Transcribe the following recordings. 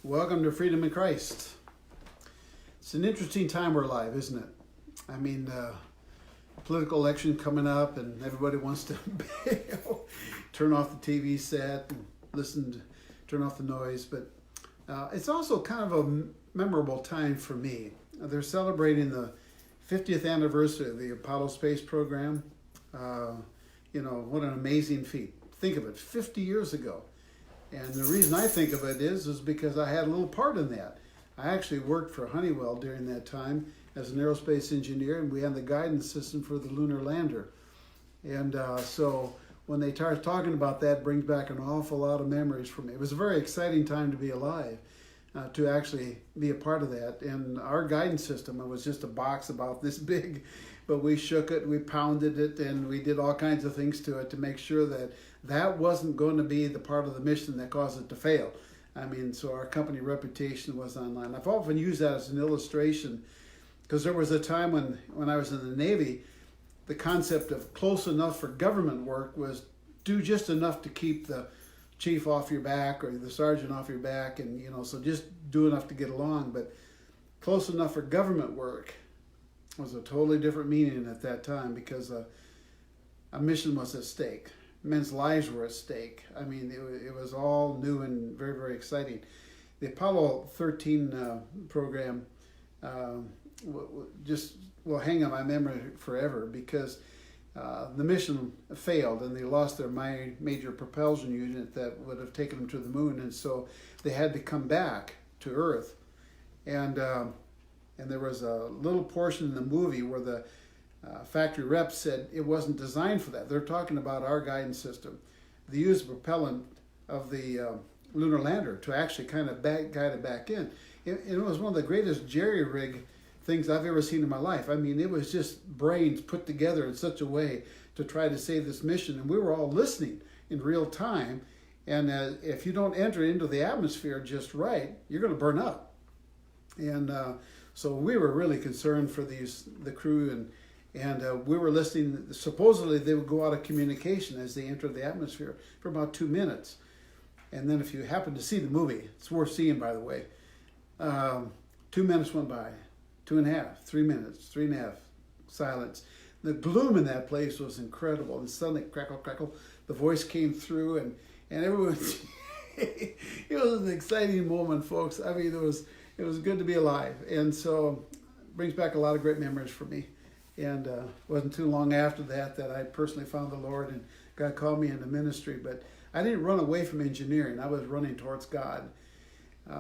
Welcome to Freedom in Christ. It's an interesting time we're alive, isn't it? I mean, political election coming up and everybody wants to turn off the TV set and turn off the noise. But it's also kind of a memorable time for me. They're celebrating the 50th anniversary of the Apollo space program. What an amazing feat. Think of it, 50 years ago. And the reason I think of it is because I had a little part in that. I actually worked for Honeywell during that time as an aerospace engineer, and we had the guidance system for the lunar lander. And so when they start talking about that, it brings back an awful lot of memories for me. It was a very exciting time to be alive, to actually be a part of that. And our guidance system, it was just a box about this big, but we shook it, we pounded it, and we did all kinds of things to it to make sure that that wasn't going to be the part of the mission that caused it to fail. I mean, so our company reputation was online. I've often used that as an illustration because there was a time when I was in the Navy, the concept of close enough for government work was do just enough to keep the chief off your back or the sergeant off your back, and so just do enough to get along. But close enough for government work was a totally different meaning at that time because a mission was at stake. Men's lives were at stake. I mean, it was all new and very, very exciting. The Apollo 13 program will hang on my memory forever because the mission failed and they lost their major propulsion unit that would have taken them to the moon, and so they had to come back to Earth. And there was a little portion in the movie where the factory rep said it wasn't designed for that. They're talking about our guidance system. They used the propellant of the lunar lander to actually kind of guide it back in. It was one of the greatest jerry-rig things I've ever seen in my life. I mean, it was just brains put together in such a way to try to save this mission, and we were all listening in real time. And if you don't enter into the atmosphere just right, you're going to burn up. And so we were really concerned for the crew, and we were listening. Supposedly they would go out of communication as they entered the atmosphere for about 2 minutes. And then if you happen to see the movie, it's worth seeing, by the way. 2 minutes went by, 2.5, 3 minutes, 3.5, silence. The gloom in that place was incredible. And suddenly, crackle, crackle, the voice came through, and everyone, it was an exciting moment, folks. I mean, it was good to be alive. And so it brings back a lot of great memories for me. And it wasn't too long after that I personally found the Lord, and God called me into ministry. But I didn't run away from engineering. I was running towards God.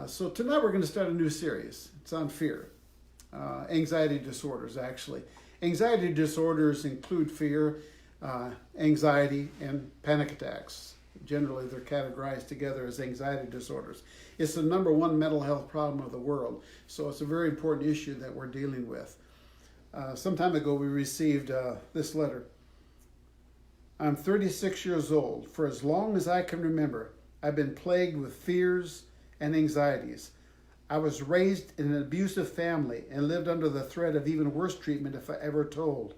So tonight we're going to start a new series. It's on fear. Anxiety disorders, actually. Anxiety disorders include fear, anxiety, and panic attacks. Generally, they're categorized together as anxiety disorders. It's the number one mental health problem of the world. So it's a very important issue that we're dealing with. Some time ago, we received this letter. I'm 36 years old. For as long as I can remember, I've been plagued with fears and anxieties. I was raised in an abusive family and lived under the threat of even worse treatment if I ever told.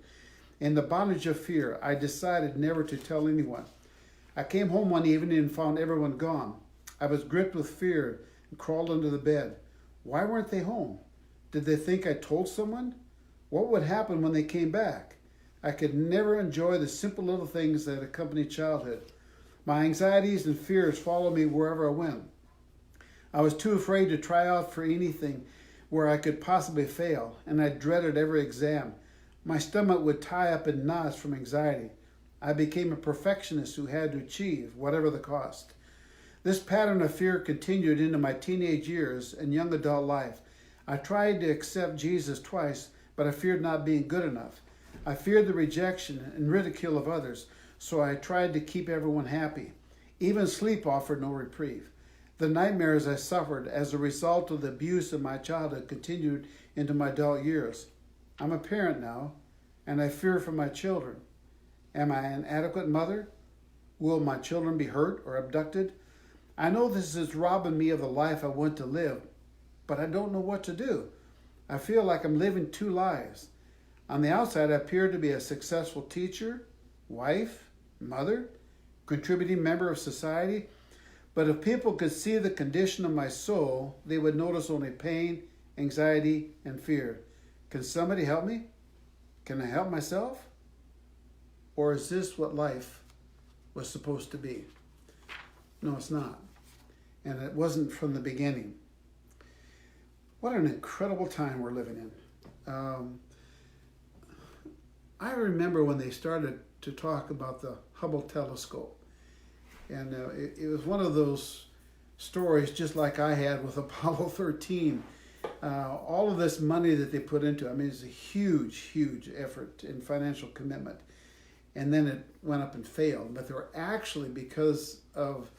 In the bondage of fear, I decided never to tell anyone. I came home one evening and found everyone gone. I was gripped with fear and crawled under the bed. Why weren't they home? Did they think I told someone? What would happen when they came back? I could never enjoy the simple little things that accompany childhood. My anxieties and fears followed me wherever I went. I was too afraid to try out for anything where I could possibly fail, and I dreaded every exam. My stomach would tie up in knots from anxiety. I became a perfectionist who had to achieve, whatever the cost. This pattern of fear continued into my teenage years and young adult life. I tried to accept Jesus twice, but I feared not being good enough. I feared the rejection and ridicule of others, so I tried to keep everyone happy. Even sleep offered no reprieve. The nightmares I suffered as a result of the abuse of my childhood continued into my adult years. I'm a parent now, and I fear for my children. Am I an adequate mother? Will my children be hurt or abducted? I know this is robbing me of the life I want to live, but I don't know what to do. I feel like I'm living two lives. On the outside, I appear to be a successful teacher, wife, mother, contributing member of society, But if people could see the condition of my soul, they would notice only pain, anxiety, and fear. Can somebody help me? Can I help myself? Or is this what life was supposed to be? No, it's not. And it wasn't from the beginning. What an incredible time we're living in. I remember when they started to talk about the Hubble Telescope. And it was one of those stories just like I had with Apollo 13. All of this money that they put into it, I mean, it's a huge, huge effort and financial commitment. And then it went up and failed. But they were actually, because of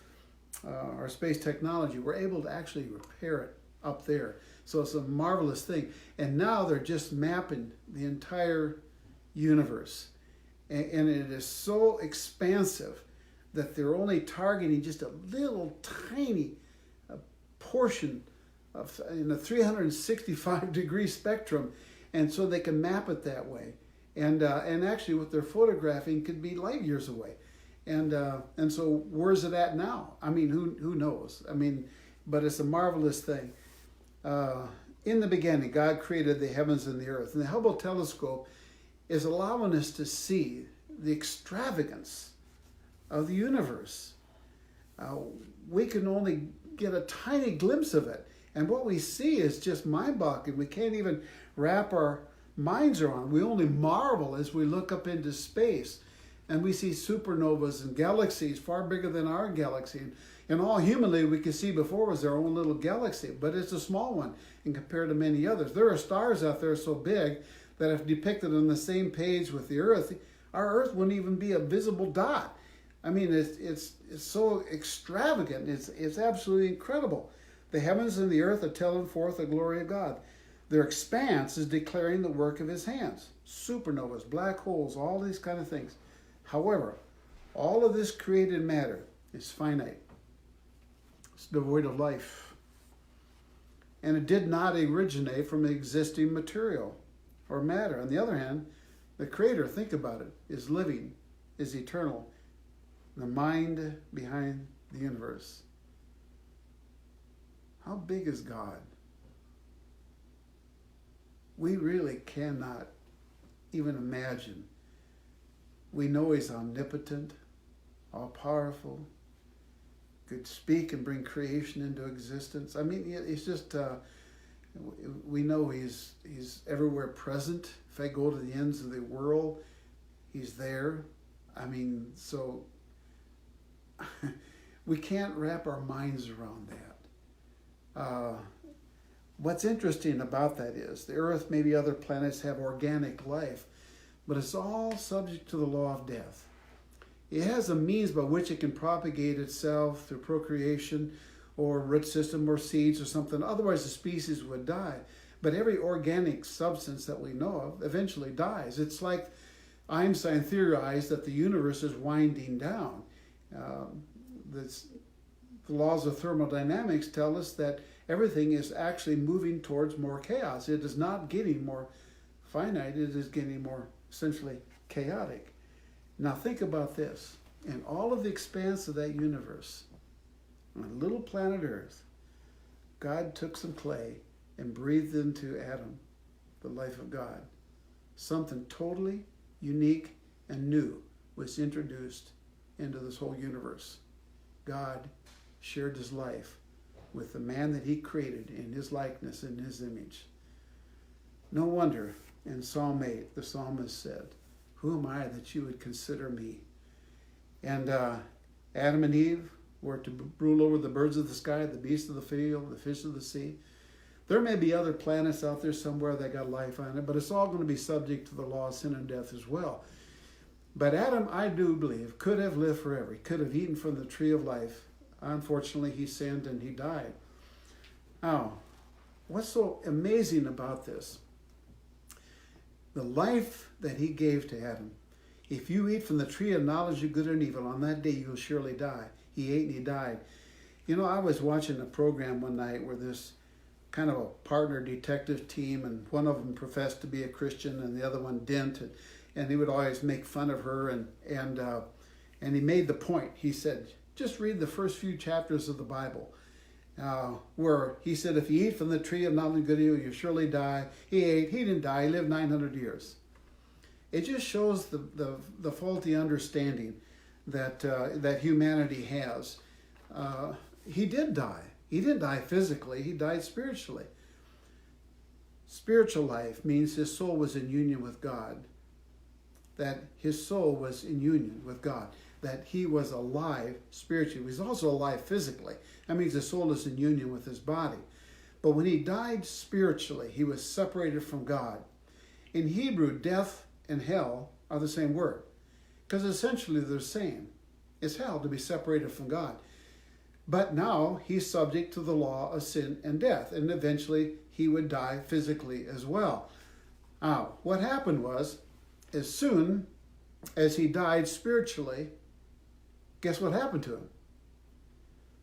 our space technology, we're able to actually repair it up there. So it's a marvelous thing. And now they're just mapping the entire universe. And it is so expansive that they're only targeting just a little tiny portion of in a 365-degree spectrum, and so they can map it that way. And actually, what they're photographing could be light years away. And so where's it at now? I mean, who knows? I mean, but it's a marvelous thing. In the beginning, God created the heavens and the earth, and the Hubble Telescope is allowing us to see the extravagance of the universe. We can only get a tiny glimpse of it. And what we see is just mind-boggling. We can't even wrap our minds around. We only marvel as we look up into space. And we see supernovas and galaxies far bigger than our galaxy. And all humanly we could see before was our own little galaxy. But it's a small one and compared to many others. There are stars out there so big that if depicted on the same page with the Earth, our Earth wouldn't even be a visible dot. I mean, it's so extravagant. It's absolutely incredible. The heavens and the earth are telling forth the glory of God. Their expanse is declaring the work of his hands. Supernovas, black holes, all these kind of things. However, all of this created matter is finite. It's devoid of life. And it did not originate from existing material or matter. On the other hand, the Creator, think about it, is living, is eternal. The mind behind the universe. How big is God? We really cannot even imagine. We know he's omnipotent, all-powerful, could speak and bring creation into existence. I mean, it's just, we know he's everywhere present. If I go to the ends of the world, he's there. I mean, so we can't wrap our minds around that. What's interesting about that is the Earth, maybe other planets have organic life, but it's all subject to the law of death. It has a means by which it can propagate itself through procreation or root system or seeds or something. Otherwise, the species would die. But every organic substance that we know of eventually dies. It's like Einstein theorized that the universe is winding down. The laws of thermodynamics tell us that everything is actually moving towards more chaos. It is not getting more finite, it is getting more essentially chaotic. Now think about this. In all of the expanse of that universe, on a little planet Earth, God took some clay and breathed into Adam the life of God. Something totally unique and new was introduced into this whole universe. God shared his life with the man that he created in his likeness, in his image. No wonder in Psalm 8, the psalmist said, "Who am I that you would consider me?" And Adam and Eve were to rule over the birds of the sky, the beasts of the field, the fish of the sea. There may be other planets out there somewhere that got life on it, but it's all going to be subject to the law of sin and death as well. But Adam, I do believe, could have lived forever. He could have eaten from the tree of life. Unfortunately, he sinned and he died. Now, what's so amazing about this? The life that he gave to Adam. If you eat from the tree of knowledge of good and evil, on that day you will surely die. He ate and he died. You know, I was watching a program one night where this kind of a partner detective team, and one of them professed to be a Christian and the other one didn't, and he would always make fun of her, and he made the point. He said, Just read the first few chapters of the Bible, where he said, if you eat from the tree of knowledge and good and evil, you surely die. He ate, he didn't die, he lived 900 years. It just shows the faulty understanding that humanity has. He did die. He didn't die physically, he died spiritually. Spiritual life means his soul was in union with God. That his soul was in union with God. That he was alive spiritually. He was also alive physically. That means his soul is in union with his body. But when he died spiritually, he was separated from God. In Hebrew, death and hell are the same word, because essentially they're the same. It's hell to be separated from God. But now he's subject to the law of sin and death, and eventually he would die physically as well. Now, what happened was, as soon as he died spiritually, guess what happened to him?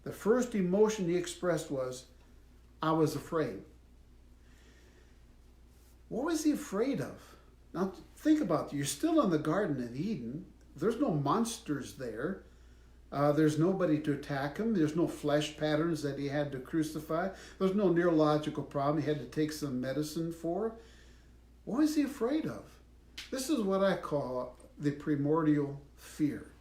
The first emotion he expressed was, I was afraid. What was he afraid of? Now, think about it. You're still in the Garden of Eden. There's no monsters there. There's nobody to attack him. There's no flesh patterns that he had to crucify. There's no neurological problem he had to take some medicine for. What was he afraid of? This is what I call the primordial fear,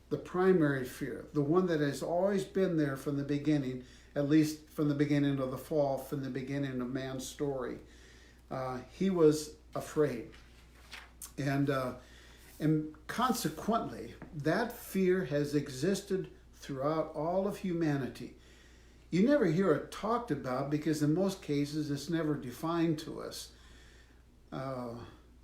the primary fear, the one that has always been there from the beginning, at least from the beginning of the fall, from the beginning of man's story. He was afraid. And consequently, that fear has existed throughout all of humanity. You never hear it talked about because in most cases it's never defined to us.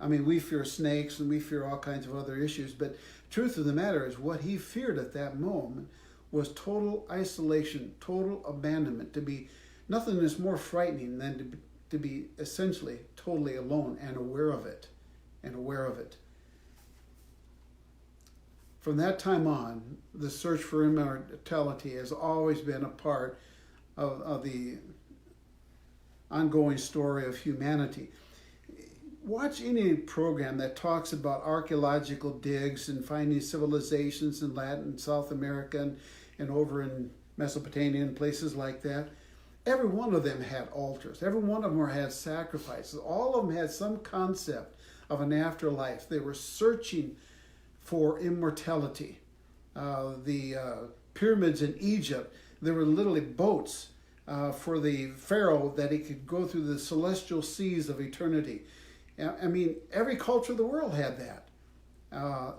We fear snakes and we fear all kinds of other issues, but truth of the matter is what he feared at that moment was total isolation, total abandonment. To be nothing is more frightening than to be essentially totally alone and aware of it. From that time on, the search for immortality has always been a part of the ongoing story of humanity. Watch any program that talks about archaeological digs and finding civilizations in Latin and South America and over in Mesopotamia and places like that. Every one of them had altars. Every one of them had sacrifices. All of them had some concept of an afterlife. They were searching for immortality. The pyramids in Egypt, there were literally boats for the pharaoh that he could go through the celestial seas of eternity. Every culture of the world had that.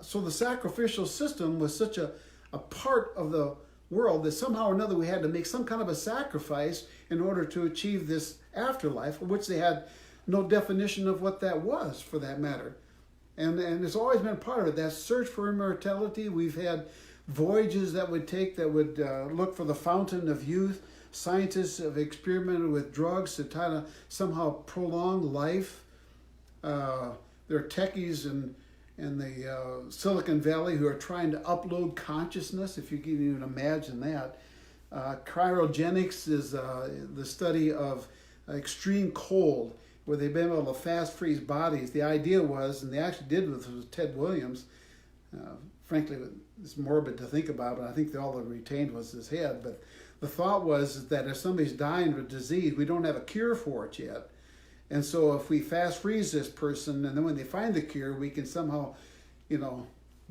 So the sacrificial system was such a part of the world that somehow or another we had to make some kind of a sacrifice in order to achieve this afterlife, for which they had no definition of what that was, for that matter. And it's always been part of it, that search for immortality. We've had voyages that would look for the fountain of youth. Scientists have experimented with drugs to try to somehow prolong life. There are techies in the Silicon Valley who are trying to upload consciousness, if you can even imagine that. Cryogenics is the study of extreme cold, where they've been able to fast freeze bodies. The idea was, and they actually did with Ted Williams, frankly, it's morbid to think about, but I think all they retained was his head. But the thought was that if somebody's dying of a disease, we don't have a cure for it yet. And so if we fast freeze this person, and then when they find the cure, we can somehow,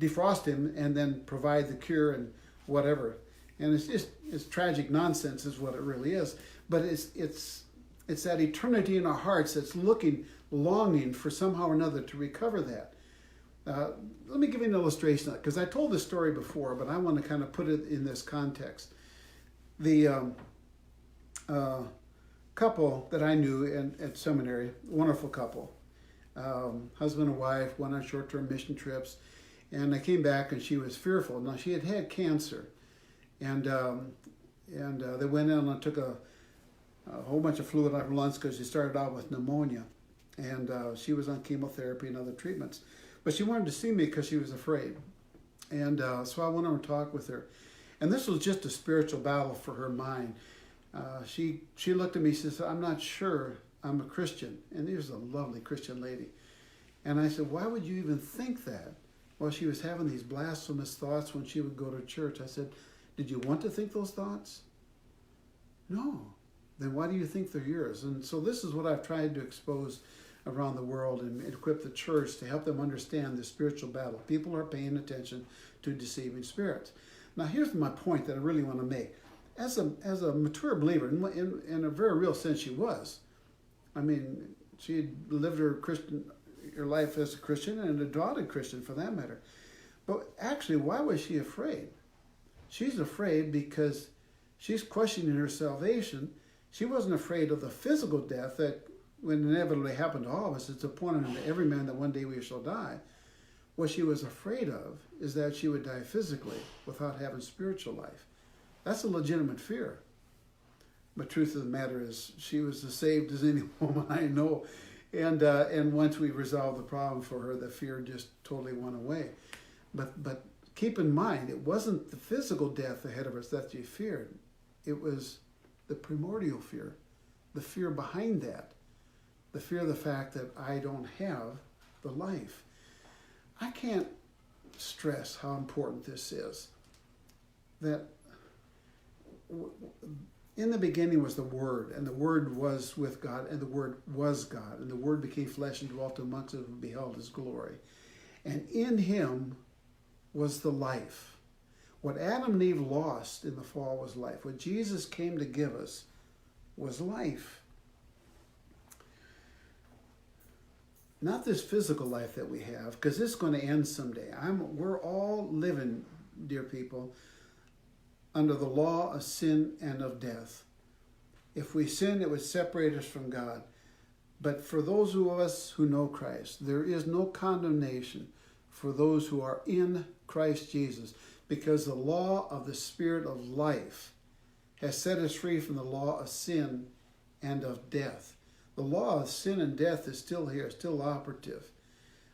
defrost him and then provide the cure and whatever. And it's tragic nonsense is what it really is. But it's that eternity in our hearts that's longing for somehow or another to recover that. Let me give you an illustration of it, because I told this story before, but I want to kind of put it in this context. The couple that I knew at seminary, wonderful couple, husband and wife, went on short-term mission trips, and they came back and she was fearful. Now she had cancer, and they went in and took a whole bunch of fluid out of her lungs because she started out with pneumonia, and she was on chemotherapy and other treatments. But she wanted to see me because she was afraid, and so I went over and talked with her, and this was just a spiritual battle for her mind. She looked at me, she said, "I'm not sure I'm a Christian," and she was a lovely Christian lady. And I said, "Why would you even think that?" Well, she was having these blasphemous thoughts when she would go to church. I said, Did you want to think those thoughts? No. Then why do you think they're yours? And so this is what I've tried to expose around the world and equip the church to help them understand the spiritual battle. People are paying attention to deceiving spirits. Now here's my point that I really want to make. As a mature believer, in a very real sense she was. I mean, she had lived her life as a Christian and a devoted Christian for that matter. But actually, why was she afraid? She's afraid because she's questioning her salvation. She wasn't afraid of the physical death that would inevitably happen to all of us. It's appointed unto every man that one day we shall die. What she was afraid of is that she would die physically without having spiritual life. That's a legitimate fear. But truth of the matter is, she was as saved as any woman I know. And once we resolved the problem for her, the fear just totally went away. But keep in mind, it wasn't the physical death ahead of us that she feared. It was the primordial fear, the fear behind that, the fear of the fact that I don't have the life. I can't stress how important this is. That in the beginning was the Word, and the Word was with God, and the Word was God, and the Word became flesh and dwelt amongst us and beheld His glory. And in Him was the life. What Adam and Eve lost in the fall was life. What Jesus came to give us was life. Not this physical life that we have, because it's going to end someday. We're all living, dear people, under the law of sin and of death. If we sin, it would separate us from God. But for those of us who know Christ, there is no condemnation for those who are in Christ Jesus, because the law of the Spirit of life has set us free from the law of sin and of death. The law of sin and death is still here, still operative.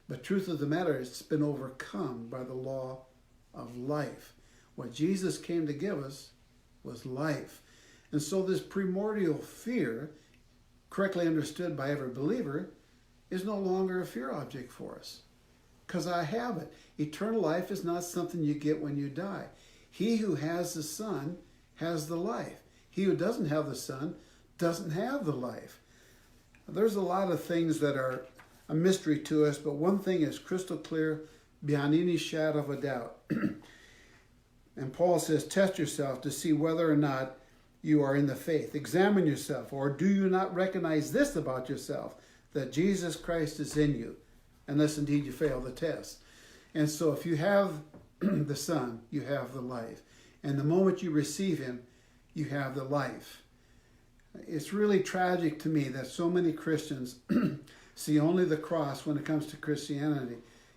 But truth of the matter, it's been overcome by the law of life. What Jesus came to give us was life. And so this primordial fear, correctly understood by every believer, is no longer a fear object for us. Because I have it. Eternal life is not something you get when you die. He who has the Son has the life. He who doesn't have the Son doesn't have the life. There's a lot of things that are a mystery to us, but one thing is crystal clear beyond any shadow of a doubt. And Paul says, test yourself to see whether or not you are in the faith. Examine yourself. Or do you not recognize this about yourself, that Jesus Christ is in you, unless indeed you fail the test. And so if you have the Son, you have the life. And the moment you receive Him, you have the life. It's really tragic to me that so many Christians see only the cross when it comes to Christianity.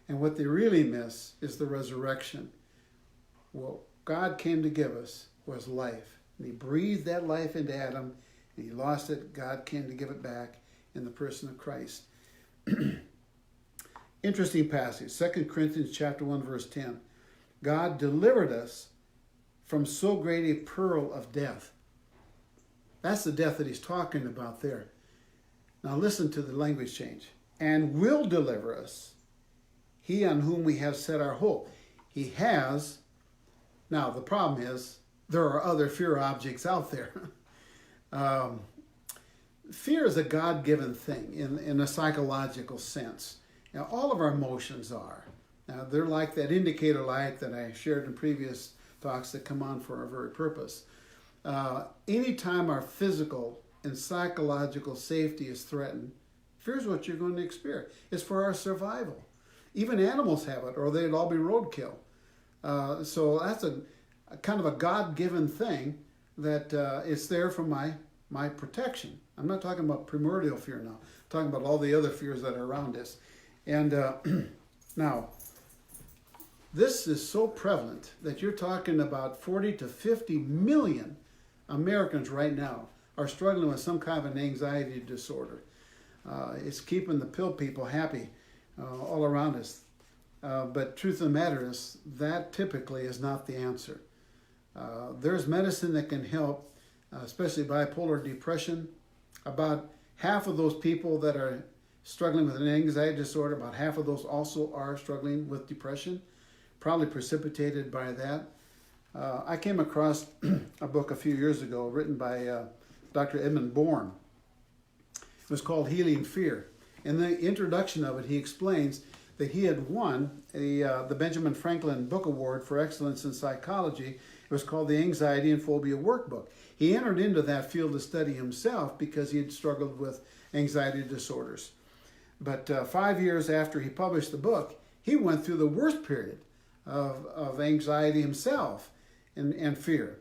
And what they really miss is the resurrection. What God came to give us was life. And He breathed that life into Adam, and he lost it. God came to give it back in the person of Christ. Interesting passage, 2 Corinthians chapter 1, verse 10. God delivered us from so great a peril of death. That's the death that he's talking about there. Now listen to the language change. And will deliver us, he on whom we have set our hope. He has. Now the problem is, there are other fear objects out there. Fear is a God-given thing in a psychological sense. Now, all of our emotions are. Now, they're like that indicator light that I shared in previous talks that come on for our very purpose. Anytime our physical and psychological safety is threatened, fear is what you're going to experience. It's for our survival. Even animals have it, or they'd all be roadkill. So that's a kind of a God-given thing that it's there for my protection. I'm not talking about primordial fear now. I'm talking about all the other fears that are around us. And now, this is so prevalent that you're talking about 40 to 50 million Americans right now are struggling with some kind of an anxiety disorder. It's keeping the pill people happy all around us. But truth of the matter is, that typically is not the answer. There's medicine that can help, especially bipolar depression. About half of those people that are struggling with an anxiety disorder, about half of those also are struggling with depression, probably precipitated by that. I came across a book a few years ago written by Dr. Edmund Bohr. It was called Healing Fear. In the introduction of it, he explains that he had won the Benjamin Franklin Book Award for Excellence in Psychology. It was called the Anxiety and Phobia Workbook. He entered into that field of study himself because he had struggled with anxiety disorders. But 5 years after he published the book, he went through the worst period of anxiety himself and fear.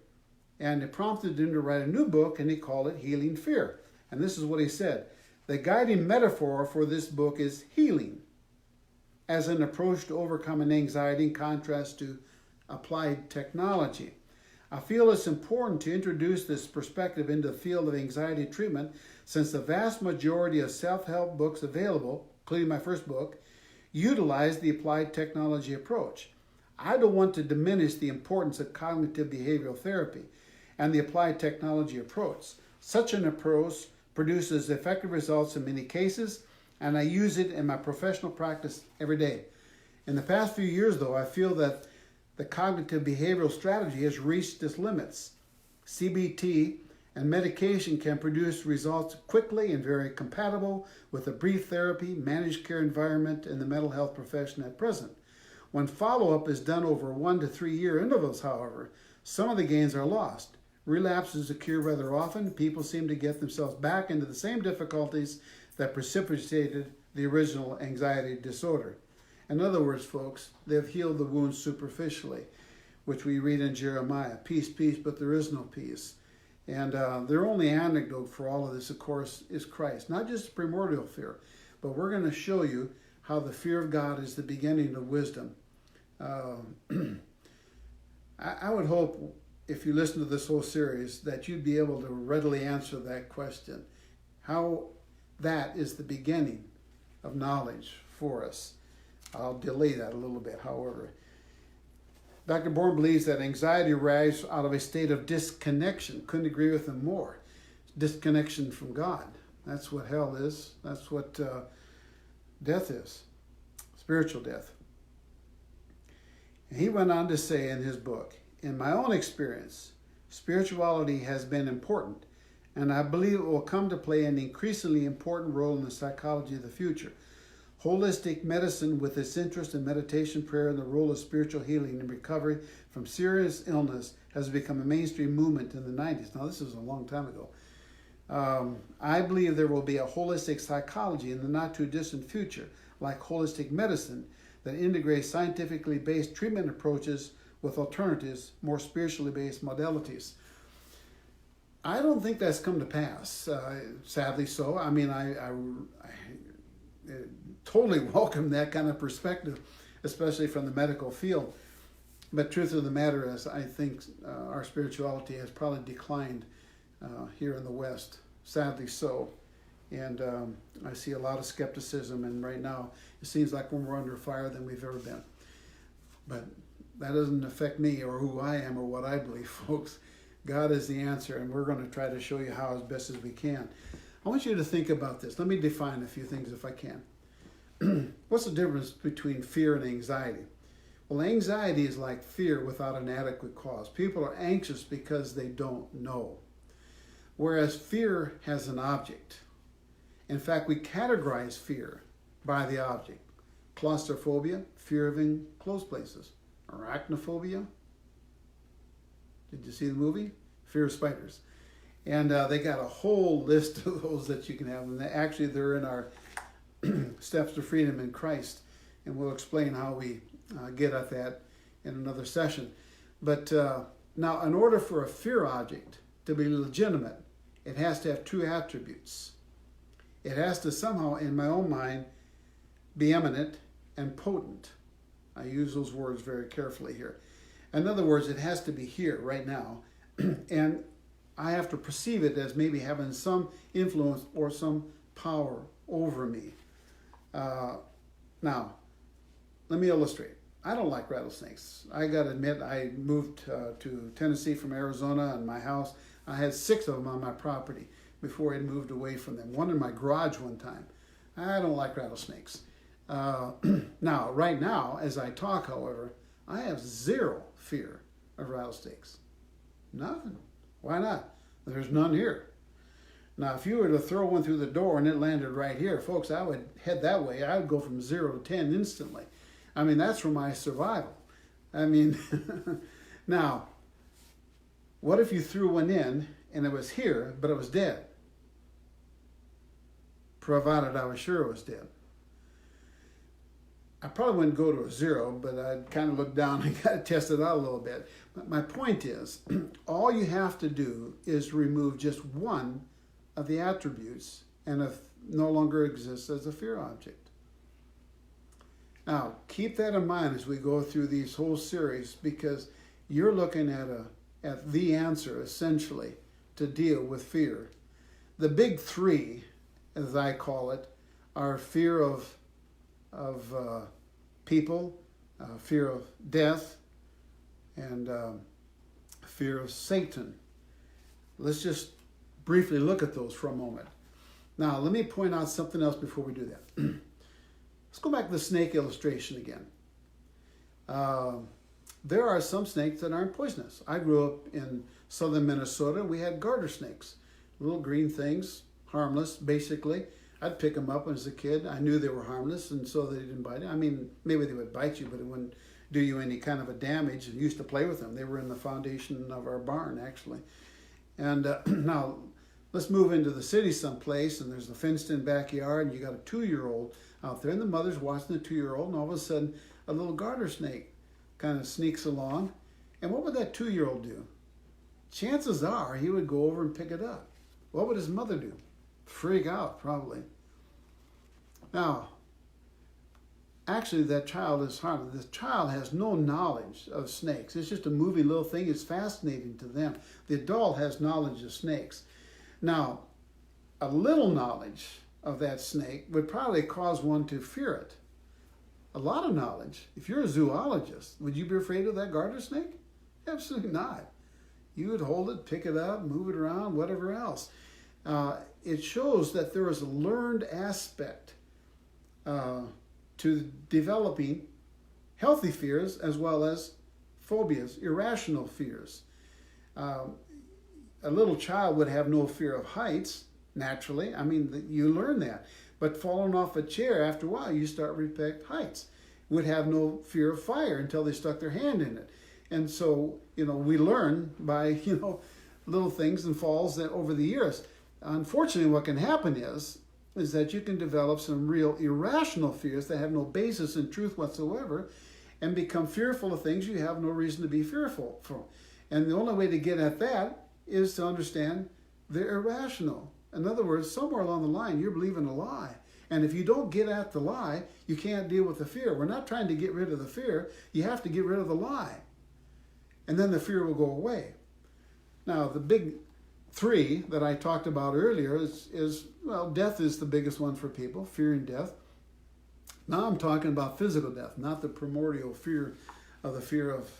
And it prompted him to write a new book, and he called it Healing Fear. And this is what he said. The guiding metaphor for this book is healing as an approach to overcoming anxiety in contrast to applied technology. I feel it's important to introduce this perspective into the field of anxiety treatment since the vast majority of self-help books available, including my first book, utilize the applied technology approach. I don't want to diminish the importance of cognitive behavioral therapy and the applied technology approach. Such an approach produces effective results in many cases, and I use it in my professional practice every day. In the past few years, though, I feel that the cognitive behavioral strategy has reached its limits. CBT and medication can produce results quickly and very compatible with a brief therapy, managed care environment in the mental health profession at present. When follow-up is done over 1 to 3 year intervals, however, some of the gains are lost. Relapses occur rather often. People seem to get themselves back into the same difficulties that precipitated the original anxiety disorder. In other words, folks, they've healed the wounds superficially, which we read in Jeremiah. Peace, peace, but there is no peace. And their only antidote for all of this, of course, is Christ. Not just primordial fear, but we're going to show you how the fear of God is the beginning of wisdom. I would hope, if you listen to this whole series, that you'd be able to readily answer that question. How that is the beginning of knowledge for us. I'll delay that a little bit, however. Dr. Bohr believes that anxiety arises out of a state of disconnection. Couldn't agree with him more. Disconnection from God. That's what hell is. That's what death is. Spiritual death. And he went on to say in his book, in my own experience, spirituality has been important, and I believe it will come to play an increasingly important role in the psychology of the future. Holistic medicine, with its interest in meditation, prayer, and the role of spiritual healing and recovery from serious illness, has become a mainstream movement in the 90s. Now, this is a long time ago. I believe there will be a holistic psychology in the not-too-distant future, like holistic medicine, that integrates scientifically based treatment approaches with alternatives, more spiritually based modalities. I don't think that's come to pass, sadly so. I mean, I totally welcome that kind of perspective, especially from the medical field. But truth of the matter is, I think our spirituality has probably declined here in the West, sadly so. And I see a lot of skepticism, and right now it seems like we're more under fire than we've ever been. But that doesn't affect me or who I am or what I believe, folks. God is the answer, and we're going to try to show you how as best as we can. I want you to think about this. Let me define a few things if I can. What's the difference between fear and anxiety? Well, anxiety is like fear without an adequate cause. People are anxious because they don't know. Whereas fear has an object. In fact, we categorize fear by the object. Claustrophobia, fear of enclosed places. Arachnophobia. Did you see the movie? Fear of spiders. And they got a whole list of those that you can have. And actually, they're in our Steps to Freedom in Christ. And we'll explain how we get at that in another session. But now, in order for a fear object to be legitimate, it has to have two attributes. It has to somehow, in my own mind, be eminent and potent. I use those words very carefully here. In other words, it has to be here right now. And I have to perceive it as maybe having some influence or some power over me. Now, let me illustrate. I don't like rattlesnakes. I got to admit, I moved to Tennessee from Arizona, and my house, I had 6 of them on my property before I moved away from them. One in my garage one time. I don't like rattlesnakes. Now, right now, as I talk, however, I have zero fear of rattlesnakes? Nothing. Why not? There's none here. Now, if you were to throw one through the door and it landed right here, folks, I would head that way. I would go from 0 to 10 instantly. I mean, that's for my survival. I mean, now, what if you threw one in and it was here, but it was dead? Provided I was sure it was dead. I probably wouldn't go to a 0, but I'd kind of look down and kind of test it out a little bit. But my point is, all you have to do is remove just one of the attributes and it no longer exists as a fear object. Now, keep that in mind as we go through these whole series, because you're looking at the answer, essentially, to deal with fear. The big three, as I call it, are fear of people, fear of death, and fear of Satan. Let's just briefly look at those for a moment. Now, let me point out something else before we do that. Let's go back to the snake illustration again. There are some snakes that aren't poisonous. I grew up in southern Minnesota. We had garter snakes, little green things, harmless, basically. I'd pick them up as a kid. I knew they were harmless, and so they didn't bite. I mean, maybe they would bite you, but it wouldn't do you any kind of a damage. I used to play with them. They were in the foundation of our barn, actually. And now, let's move into the city someplace, and there's a fenced-in backyard, and you got a 2-year-old out there, and the mother's watching the 2-year-old, and all of a sudden, a little garter snake kind of sneaks along. And what would that 2-year-old do? Chances are he would go over and pick it up. What would his mother do? Freak out, probably. Now, actually, that child is harmless. The child has no knowledge of snakes. It's just a moving little thing. It's fascinating to them. The adult has knowledge of snakes. Now, a little knowledge of that snake would probably cause one to fear it. A lot of knowledge. If you're a zoologist, would you be afraid of that garter snake? Absolutely not. You would hold it, pick it up, move it around, whatever else. It shows that there is a learned aspect to developing healthy fears as well as phobias, irrational fears. A little child would have no fear of heights, naturally. I mean, you learn that. But falling off a chair, after a while, you start to respect heights. Would have no fear of fire until they stuck their hand in it. And so, we learn by, little things and falls that over the years. Unfortunately, what can happen is that you can develop some real irrational fears that have no basis in truth whatsoever and become fearful of things you have no reason to be fearful for. And the only way to get at that is to understand they're irrational. In other words, somewhere along the line, you're believing a lie. And if you don't get at the lie, you can't deal with the fear. We're not trying to get rid of the fear. You have to get rid of the lie. And then the fear will go away. Now, the big three that I talked about earlier is death is the biggest one for people, fearing death. Now I'm talking about physical death, not the primordial fear of the fear of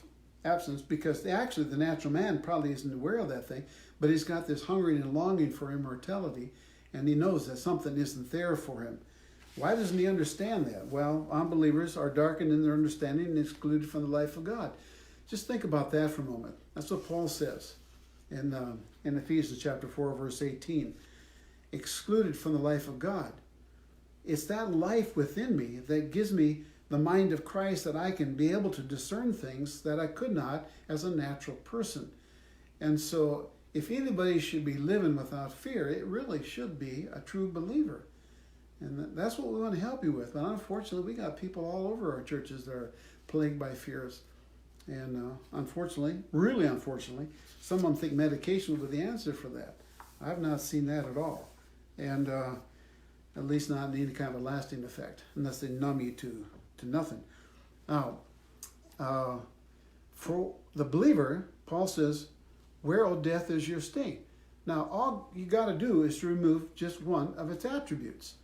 absence, because actually the natural man probably isn't aware of that thing, but he's got this hungering and longing for immortality, and he knows that something isn't there for him. Why doesn't he understand that? Well, unbelievers are darkened in their understanding and excluded from the life of God. Just think about that for a moment. That's what Paul says in Ephesians chapter 4, verse 18. Excluded from the life of God. It's that life within me that gives me the mind of Christ, that I can be able to discern things that I could not as a natural person. And so if anybody should be living without fear, it really should be a true believer. And that's what we want to help you with. But unfortunately, we got people all over our churches that are plagued by fears. And unfortunately, really unfortunately, some of them think medication will be the answer for that. I've not seen that at all. And at least not in any kind of lasting effect, unless they numb you to nothing. Now, for the believer, Paul says, where, O death, is your sting? Now, all you got to do is to remove just one of its attributes.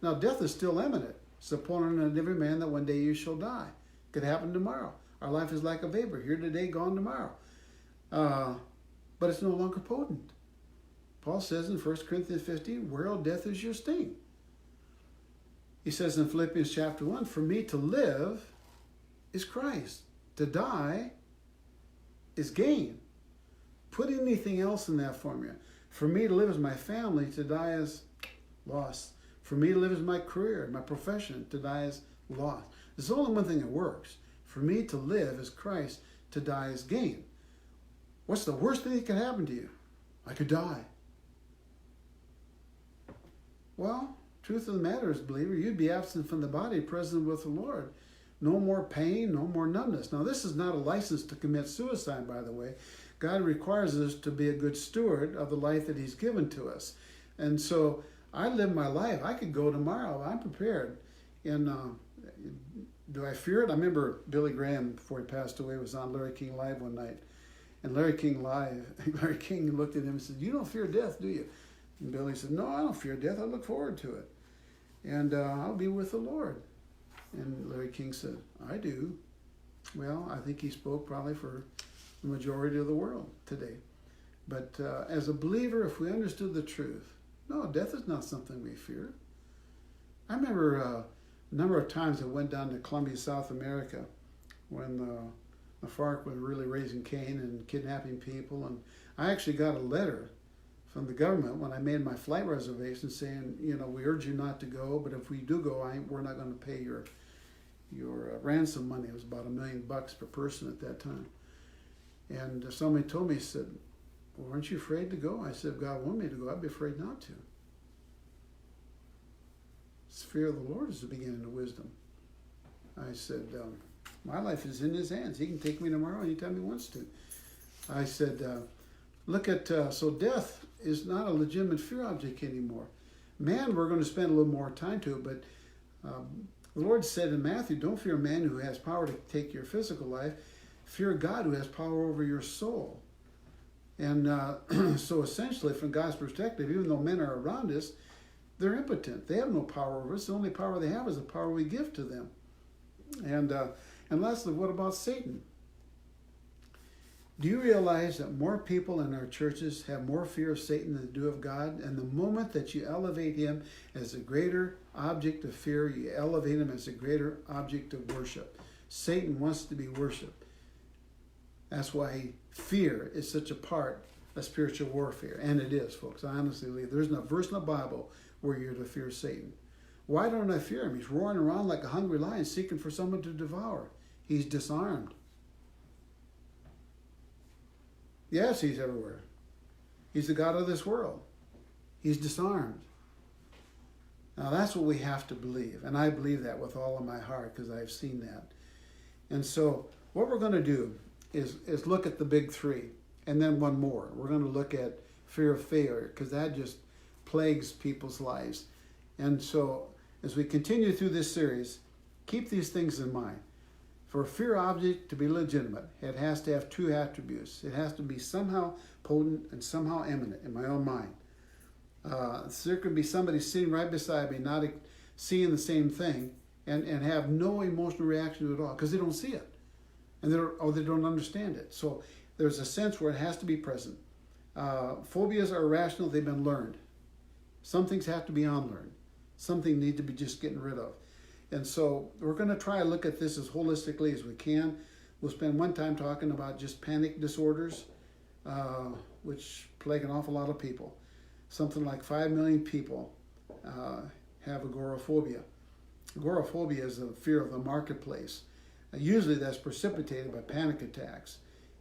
Now, death is still imminent. It's appointed unto every man that one day you shall die. Could happen tomorrow. Our life is like a vapor, here today, gone tomorrow. But it's no longer potent. Paul says in 1 Corinthians 15, where, O death, is your sting? He says in Philippians chapter 1, for me to live is Christ. To die is gain. Put anything else in that formula. For me to live as my family, to die as loss. For me to live as my career, my profession, to die as loss. There's only one thing that works. For me to live as Christ, to die as gain. What's the worst thing that could happen to you? I could die. Well, truth of the matter is, believer, you'd be absent from the body, present with the Lord. No more pain, no more numbness. Now, this is not a license to commit suicide, by the way. God requires us to be a good steward of the life that he's given to us. And so I live my life. I could go tomorrow. I'm prepared. And do I fear it? I remember Billy Graham, before he passed away, was on Larry King Live one night. And Larry King looked at him and said, "You don't fear death, do you?" And Billy said, "No, I don't fear death. I look forward to it. And I'll be with the Lord." And Larry King said, "I do." Well, I think he spoke probably for the majority of the world today. But as a believer, if we understood the truth, no, death is not something we fear. I remember a number of times I went down to Colombia, South America, when the FARC was really raising Cain and kidnapping people. And I actually got a letter from the government when I made my flight reservation saying, we urge you not to go, but if we do go, we're not going to pay your ransom money. It was about $1 million per person at that time. And somebody told me, said, "Well, aren't you afraid to go?" I said, "If God wanted me to go, I'd be afraid not to." The fear of the Lord is the beginning of wisdom. I said, my life is in his hands. He can take me tomorrow anytime he wants to. I said, look at, so death is not a legitimate fear object anymore. Man, we're going to spend a little more time to it, but the Lord said in Matthew, don't fear man who has power to take your physical life. Fear God who has power over your soul. And so essentially, from God's perspective, even though men are around us, they're impotent. They have no power over us. The only power they have is the power we give to them. And lastly, what about Satan? Do you realize that more people in our churches have more fear of Satan than they do of God? And the moment that you elevate him as a greater object of fear, you elevate him as a greater object of worship. Satan wants to be worshipped. That's why fear is such a part of spiritual warfare. And it is, folks. I honestly believe there's no verse in the Bible where you're to fear Satan. Why don't I fear him? He's roaring around like a hungry lion seeking for someone to devour. He's disarmed. Yes, he's everywhere. He's the God of this world. He's disarmed. Now that's what we have to believe. And I believe that with all of my heart because I've seen that. And so what we're going to do is look at the big three. And then one more. We're going to look at fear of failure because that just plagues people's lives. And so as we continue through this series, keep these things in mind. For a fear object to be legitimate, it has to have two attributes. It has to be somehow potent and somehow imminent in my own mind. So there could be somebody sitting right beside me, not seeing the same thing, and have no emotional reaction to it at all because they don't see it, and they don't understand it. So there's a sense where it has to be present. Phobias are irrational; they've been learned. Some things have to be unlearned. Some things need to be just getting rid of. And so we're going to try to look at this as holistically as we can. We'll spend one time talking about just panic disorders, which plague an awful lot of people. Something like 5 million people have agoraphobia. Agoraphobia is a fear of the marketplace. Usually that's precipitated by panic attacks.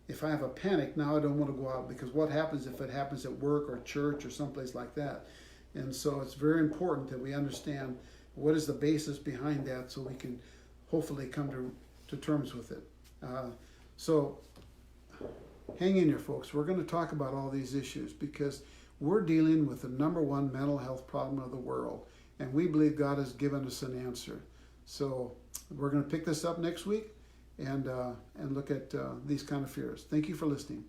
If I have a panic, now I don't want to go out because what happens if it happens at work or church or someplace like that? And so it's very important that we understand what is the basis behind that so we can hopefully come to terms with it. So hang in here, folks. We're going to talk about all these issues because we're dealing with the number one mental health problem of the world, and we believe God has given us an answer. So we're going to pick this up next week and look at these kind of fears. Thank you for listening.